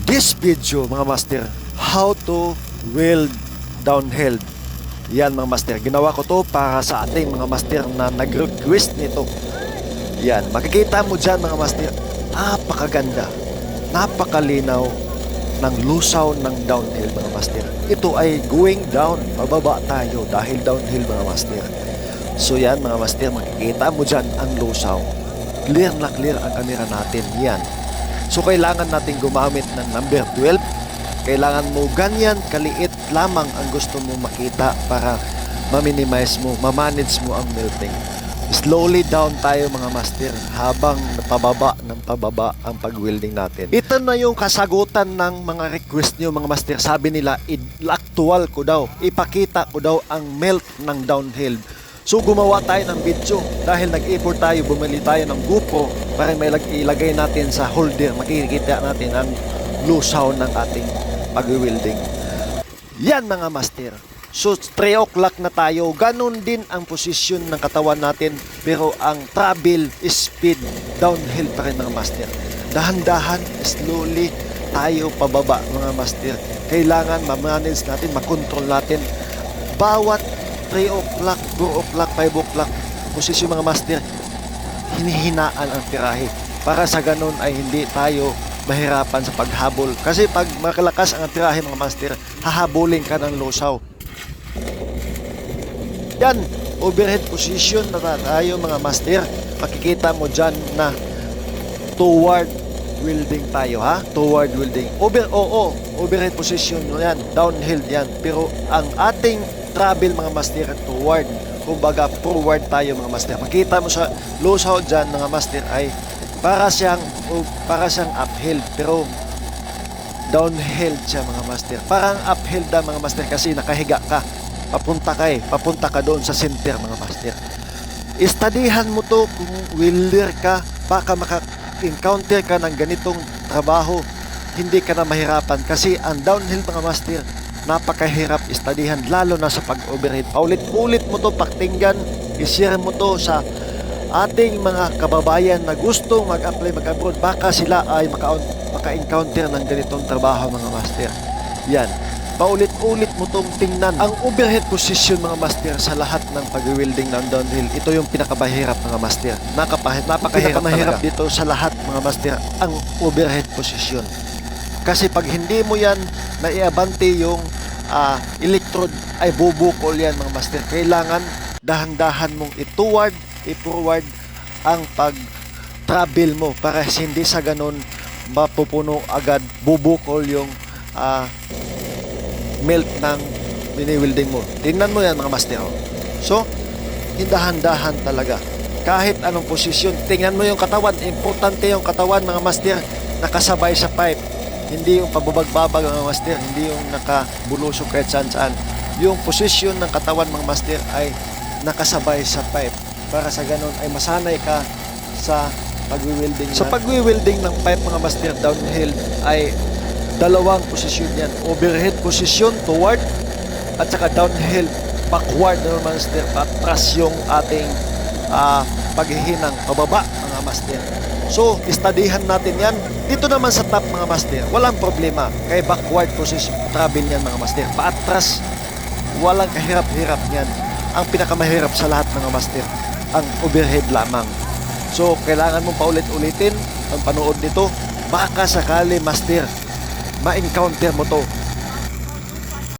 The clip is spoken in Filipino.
this video mga master, how to weld downhill. Yan mga master, ginawa ko to para sa ating mga master na nag-request nito. Yan, makikita mo dyan mga master, napakaganda, napakalinaw ng lusaw ng downhill mga master. Ito ay going down, pababa tayo dahil downhill mga master. So yan mga master, makikita mo dyan ang lusaw. Clear na clear ang camera natin yan. So kailangan natin gumamit ng number 12. Kailangan mo ganyan kaliit lamang ang gusto mo makita para ma-minimize mo, ma-manage mo ang melting. Slowly down tayo mga master habang pababa ng pababa ang pag-welding natin. Ito na yung kasagutan ng mga request nyo mga master. Sabi nila, actual ko daw, ipakita ko daw ang melt ng downhill. So gumawa tayo ng video dahil nag-effort tayo, bumili tayo ng GoPro para may ilagay natin sa holder, makikita natin ang lusaw ng ating pag-welding. Yan mga master. So 3 o'clock na tayo, ganun din ang posisyon ng katawan natin pero ang travel speed downhill pa rin mga master. Dahan-dahan, slowly tayo pababa mga master. Kailangan ma-manage natin, makontrol natin bawat 3 o'clock, 4 o'clock, 5 o'clock posisyon mga master, hinihinaan ang tirahe para sa ganun ay hindi tayo mahirapan sa paghabol. Kasi pag makalakas ang tirahe mga master, hahabulin ka ng lusaw. Yan, overhead position na tayo mga master. Makikita mo dyan na toward welding tayo ha, toward welding. Overhead position yan, downhill yan. Pero ang ating travel mga master toward, kumbaga forward tayo mga master. Makita mo sa lusaw dyan mga master ay para siyang uphill pero downhill siya mga master. Parang uphill da mga master kasi nakahiga ka. Papunta ka doon sa center mga master. Istadihan mo to kung welder ka, baka maka-encounter ka ng ganitong trabaho, hindi ka na mahirapan kasi ang downhill mga master napakahirap istadihan lalo na sa pag-overhead. Paulit-ulit mo to pakinggan, i-share mo to sa ating mga kababayan na gustong mag-apply mag-abroad, baka sila ay maka-encounter ng ganitong trabaho mga master. Yan, paulit-ulit mo tong tingnan ang overhead position mga master sa lahat ng pag-welding ng downhill. Ito yung pinakabahirap mga master, napakahirap dito sa lahat mga master, ang overhead position. Kasi pag hindi mo yan naiabante yung electrode ay bubukol yan mga master. Kailangan dahan-dahan mong i-toward, i-forward ang pag-travel mo para hindi sa ganun mapupuno agad, bubukol yung melt ng bini-welding mo. Tingnan mo yan mga master. So, dahan-dahan talaga. Kahit anong posisyon, tingnan mo yung katawan. Importante yung katawan mga master, nakasabay sa pipe. Hindi yung pababagbabag mga master, hindi yung nakabulusok kahit saan-saan. Yung posisyon ng katawan mga master ay nakasabay sa pipe para sa ganun ay masanay ka sa pag-welding. Sa pag-welding ng pipe mga master downhill ay dalawang posisyon yan. Overhead position toward at saka downhill backward na master, patras yung ating paghihinang pababa mga master. So, istadihan natin yan. Dito naman sa top mga master, walang problema. Kay backward position travel yan mga master. Paatras, walang kahirap-hirap yan. Ang pinakamahirap sa lahat mga master, ang overhead lamang. So, kailangan mo paulit-ulitin ang panood nito. Baka sakali master, ma-encounter mo to.